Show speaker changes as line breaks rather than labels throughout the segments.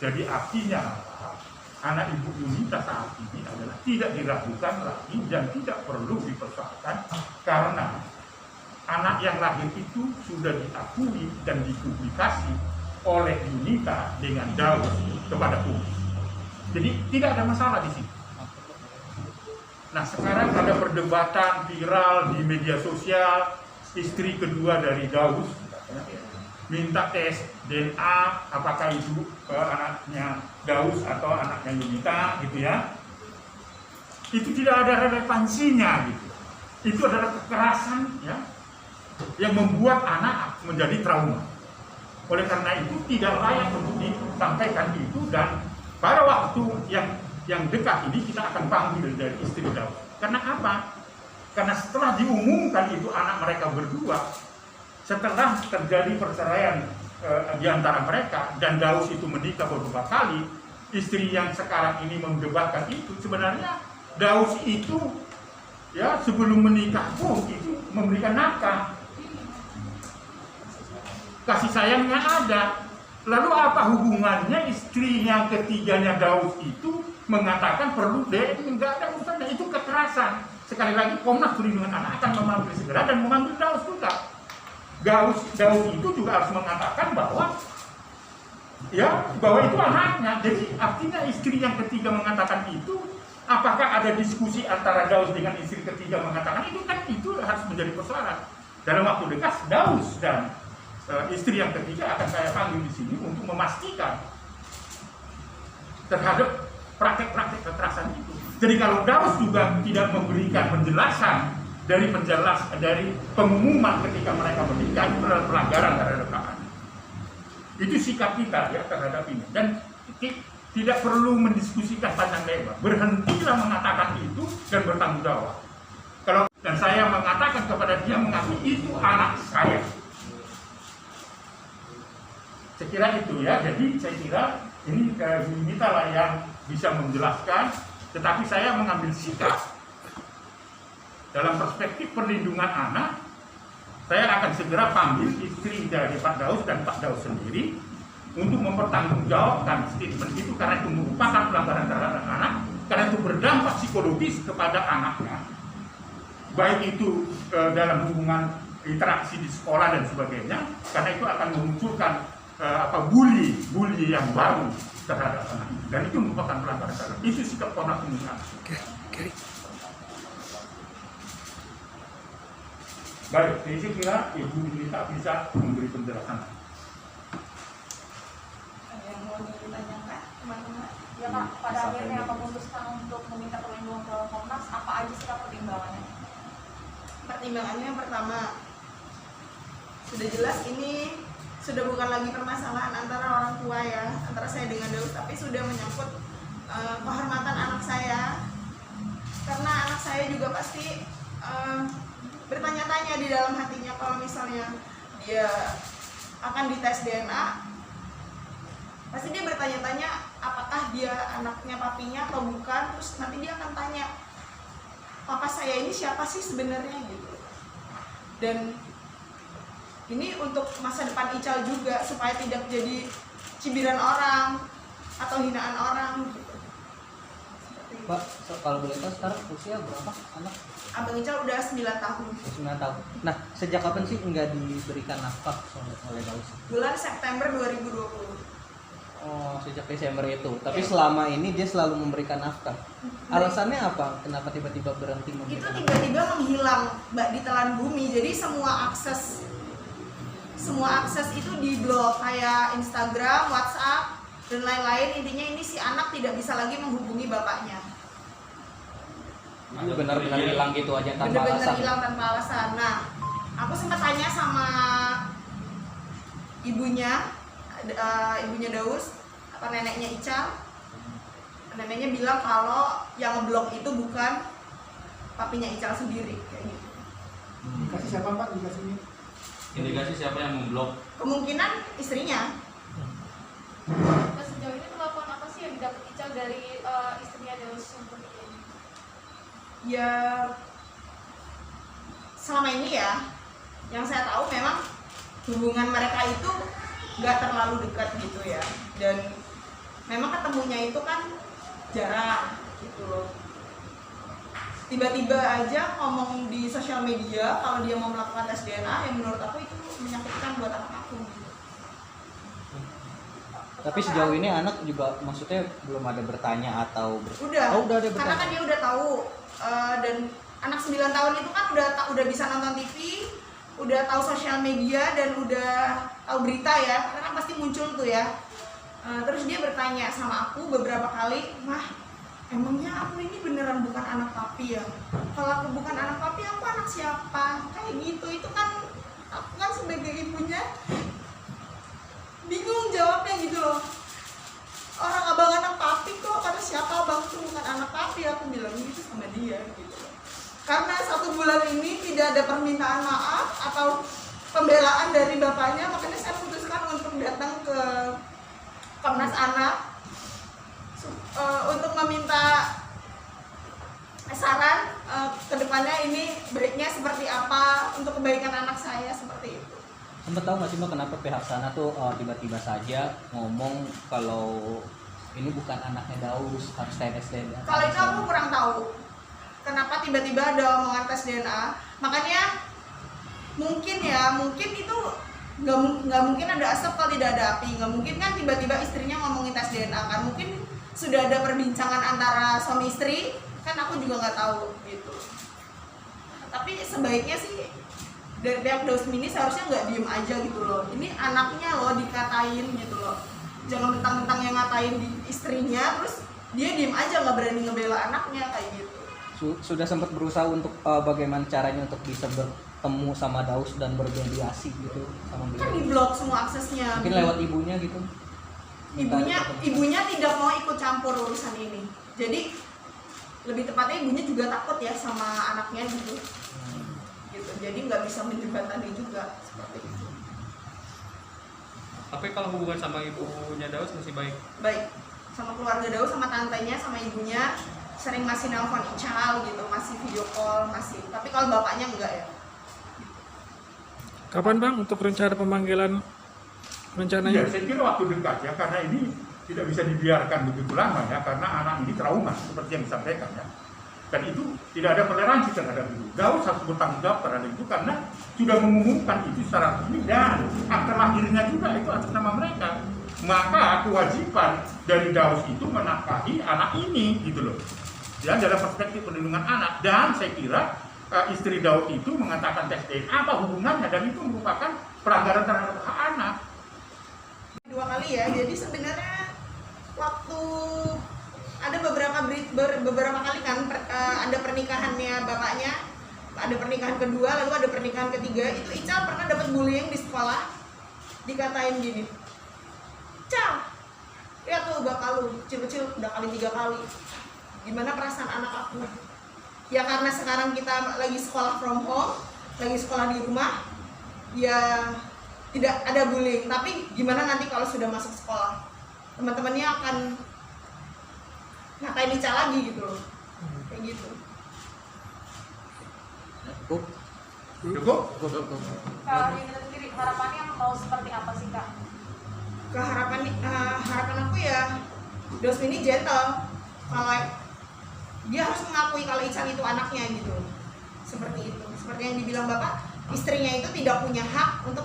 Jadi artinya anak Ibu Yunita saat ini adalah tidak diragukan lagi dan tidak perlu dipersoalkan karena anak yang lahir itu sudah diakui dan dipublikasi oleh Yunita dengan Daus kepada publik. Jadi tidak ada masalah di sini. Nah sekarang ada perdebatan viral di media sosial, istri kedua dari Daus minta tes DNA apakah itu anaknya Daus atau anaknya Yunita gitu ya. Itu tidak ada relevansinya gitu. Itu adalah kekerasan ya yang membuat anak menjadi trauma. Oleh karena itu tidak layak untuk disampaikan itu, dan pada waktu yang dekat ini kita akan panggil dari istri Daus. Karena apa? Karena setelah diumumkan itu anak mereka berdua, setelah terjadi perceraian di antara mereka dan Daus itu menikah beberapa kali, istri yang sekarang ini mendebatkan itu sebenarnya Daus itu ya sebelum menikah pun itu memberikan nafkah, kasih sayangnya ada. Lalu apa hubungannya istri yang ketiganya Daus itu mengatakan perlu DNA? Enggak ada urusannya, itu kekerasan. Sekali lagi Komnas Perlindungan Anak akan memanggil segera dan memanggil Daus juga. Daus itu juga harus mengatakan bahwa itu anaknya. Jadi artinya istri yang ketiga mengatakan itu, apakah ada diskusi antara Daus dengan istri ketiga mengatakan itu, kan itu harus menjadi persoalan. Dalam waktu dekat Daus dan istri yang ketiga akan saya panggil di sini untuk memastikan terhadap praktek-praktek kekerasan itu. Jadi kalau Daus juga tidak memberikan penjelasan dari pengumuman ketika mereka menikah, itu adalah pelanggaran terhadap hak anak. Itu sikap kita ya terhadap ini, dan tidak perlu mendiskusikan panjang lebar. Berhentilah mengatakan itu dan bertanggung jawab. Dan saya mengatakan kepada dia, mengakui itu anak saya. Saya kira itu ya. Jadi saya kira ini Yunita lah yang bisa menjelaskan, tetapi saya mengambil sikap dalam perspektif perlindungan anak. Saya akan segera panggil istri dari Pak Daus dan Pak Daus sendiri untuk mempertanggungjawabkan statement itu, karena itu merupakan pelanggaran terhadap anak, karena itu berdampak psikologis kepada anaknya, baik itu dalam hubungan interaksi di sekolah dan sebagainya, karena itu akan memunculkan bully yang baru terhadap anak, dan itu merupakan pelanggaran terhadap. Itu sikap Komnas Perlindungan Anak.
Okay.
Baik, jadi saya kira Ibu Yunita bisa memberi penjelasan.
Ada yang mau ditanyakan teman-teman? Ya Pak, pada akhirnya memutuskan untuk meminta perlindungan ke Komnas, apa aja sih pertimbangannya?
Pertimbangannya yang pertama, sudah jelas ini sudah bukan lagi permasalahan antara orang tua ya, antara saya dengan Daus, tapi sudah menyangkut kehormatan anak saya. Karena anak saya juga pasti bertanya-tanya di dalam hatinya, kalau misalnya dia akan dites DNA, pasti dia bertanya-tanya apakah dia anaknya papinya atau bukan. Terus nanti dia akan tanya, papa saya ini siapa sih sebenarnya gitu. Dan ini untuk masa depan Ical juga, supaya tidak jadi cibiran orang atau hinaan orang gitu.
Pak, kalau boleh tahu sekarang usia berapa anak?
Abang Ical udah 9 tahun.
9 tahun. Nah, sejak kapan sih nggak diberikan nafkah oleh Daus?
Bulan September 2020.
Oh, sejak Desember itu. Tapi selama ini dia selalu memberikan nafkah. Alasannya apa? Kenapa tiba-tiba berhenti memberikan?
Itu tiba-tiba menghilang, Mbak, di telan bumi. Jadi semua akses itu diblok, kayak Instagram, WhatsApp, dan lain-lain. Intinya ini si anak tidak bisa lagi menghubungi bapaknya.
Benar-benar hilang gitu aja tanpa
Benar-benar
alasan.
hilang tanpa alasan. Nah, aku sempat tanya sama ibunya Daus, apa neneknya Ical. Neneknya bilang kalau yang ngeblok itu bukan papinya Ical sendiri, kayak gitu.
Dikasih siapa Pak? Dikasih
Indikasi siapa yang memblok?
Kemungkinan istrinya.
Nah, sejauh ini pengakuan apa sih yang didapat Ical dari istrinya Daus untuk ini?
Ya, selama ini ya, yang saya tahu memang hubungan mereka itu nggak terlalu dekat gitu ya. Dan memang ketemunya itu kan jarang gitu loh. Tiba-tiba aja ngomong di sosial media kalau dia mau melakukan tes DNA, yang menurut aku itu menyakitkan buat anak aku.
Tapi sejauh ini anak juga maksudnya belum ada bertanya atau
Udah,
udah ada
karena
bertanya.
kan dia udah tahu, dan anak 9 tahun itu kan udah bisa nonton TV, udah tahu sosial media dan udah tahu berita ya, karena kan pasti muncul tuh ya. Terus dia bertanya sama aku beberapa kali, "Mah, emangnya aku ini beneran bukan anak papi ya? Kalau aku bukan anak papi, aku anak siapa?" Kayak gitu. Itu kan aku kan sebagai ibunya bingung jawabnya gitu loh. Orang abang anak papi kok, kata siapa abang tuh bukan anak papi, aku bilang gitu sama dia gitu loh. Karena 1 bulan ini tidak ada permintaan maaf atau pembelaan dari bapaknya, makanya saya putuskan untuk datang ke Komnas Anak untuk meminta saran kedepannya ini baiknya seperti apa untuk kebaikan anak saya, seperti itu.
Sempat tahu nggak sih Mbak kenapa pihak sana tuh tiba-tiba saja ngomong kalau ini bukan anaknya Daus, harus tes DNA?
Kalau itu aku kurang tahu kenapa tiba-tiba ada omongan tes DNA. Makanya mungkin itu nggak mungkin ada asap kalau tidak ada api. Nggak mungkin kan tiba-tiba istrinya ngomongin tes DNA kan. Mungkin sudah ada perbincangan antara suami istri, kan aku juga nggak tahu gitu. Tapi sebaiknya sih dari pihak Daus Mini seharusnya nggak diem aja gitu loh. Ini anaknya loh dikatain gitu loh. Jangan mentang-mentang yang ngatain di istrinya, terus dia diem aja nggak berani ngebela anaknya kayak gitu.
Sudah sempat berusaha untuk bagaimana caranya untuk bisa bertemu sama Daus dan bermediasi gitu sama
Kan
beliau.
di blok semua aksesnya.
Mungkin lewat ibunya gitu.
Ibunya tidak mau ikut campur urusan ini. Jadi lebih tepatnya ibunya juga takut ya sama anaknya gitu. Gitu. Jadi nggak bisa menjembatani juga seperti itu.
Tapi kalau hubungan sama ibunya Daus masih baik?
Baik, sama keluarga Daus, sama tantenya, sama ibunya sering masih nelpon Ical gitu, masih video call, masih. Tapi kalau bapaknya enggak ya.
Kapan Bang untuk rencana pemanggilan rencananya?
Ya, saya kira waktu dekat ya, karena ini tidak bisa dibiarkan begitu lama ya, karena anak ini trauma seperti yang disampaikan ya. Dan itu tidak ada toleransi terhadap itu. Daus harus bertanggung jawab terhadap itu karena sudah mengumumkan itu secara resmi dan akte lahirnya juga itu atas nama mereka. Maka kewajiban dari Daus itu menafkahi anak ini gitu loh. Ya, dalam perspektif perlindungan anak. Dan saya kira istri Daus itu mengatakan tes DNA apa hubungannya, dan itu merupakan pelanggaran terhadap hak anak.
2 kali ya. Jadi sebenarnya waktu ada beberapa kali kan ada pernikahannya bapaknya, ada pernikahan kedua, lalu ada pernikahan ketiga. Itu Ical pernah dapat bullying di sekolah, dikatain gini, "Cal, lihat tuh bapak lu kecil-kecil udah kali 3 kali. Gimana perasaan anak aku?" Ya karena sekarang kita lagi sekolah from home, lagi sekolah di rumah, ya tidak ada bullying. Tapi gimana nanti kalau sudah masuk sekolah, teman-temannya akan ngatain Ica lagi gitu loh, kayak gitu.
Cukup?
Kalau Dinda sendiri harapannya mau seperti apa sih Kak?
Harapan aku ya Daus ini gentle, kalau dia harus mengakui kalau Ica itu anaknya gitu, seperti itu. Seperti yang dibilang bapak, istrinya itu tidak punya hak untuk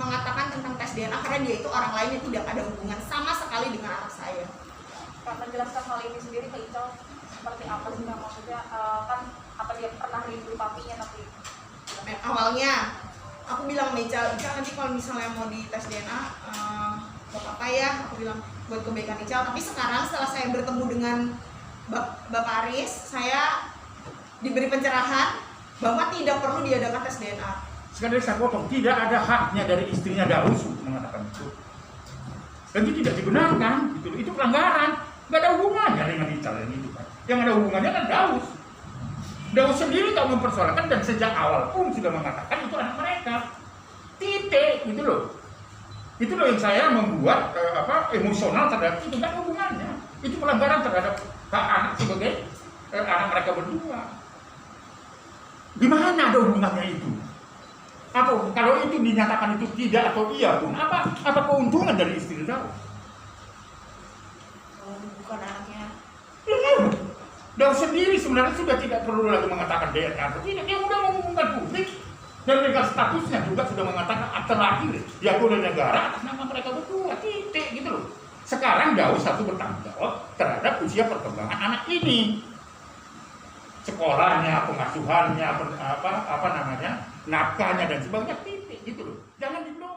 mengatakan tentang tes DNA karena dia itu orang lain yang tidak ada hubungan sama sekali dengan anak saya.
Kak menjelaskan hal ini sendiri ke Ical seperti apa sih Kak? Maksudnya kan apa dia pernah rindu papinya tapi
Awalnya aku bilang sama Ical nanti kalau misalnya mau di tes DNA gak apa-apa ya, aku bilang buat kebaikan Ical. Tapi sekarang setelah saya bertemu dengan Bapak Aris, saya diberi pencerahan bahwa tidak perlu diadakan tes DNA.
Sekali lagi saya potong, tidak ada haknya dari istrinya Daus mengatakan itu. Dan itu tidak dibenarkan, gitu. Itu pelanggaran. Nggak ada hubungannya dengan Ical yang itu kan. Yang ada hubungannya kan Daus. Daus sendiri tak mempersoalkan dan sejak awal pun sudah mengatakan itu anak mereka. Titik, gitu loh. Itu loh yang saya membuat emosional terhadap itu, kan hubungannya. Itu pelanggaran terhadap hak anak sebagai anak mereka berdua. Gimana ada hubungannya itu? Atau kalau itu dinyatakan itu tidak atau iya pun, apa keuntungan dari istri Daus?
bukan anaknya.
Daud sendiri sebenarnya sudah tidak perlu lagi mengatakan DNA atau tidak, dia sudah mengumumkan publik dan legal statusnya juga sudah mengatakan akte lahir diakui oleh negara atas nama mereka berdua, titik gitu loh. Sekarang Daud satu bertanggung jawab terhadap usia perkembangan anak ini, sekolahnya, pengasuhannya, nafkahnya dan sebagainya, titik gitu loh. Jangan diblokir.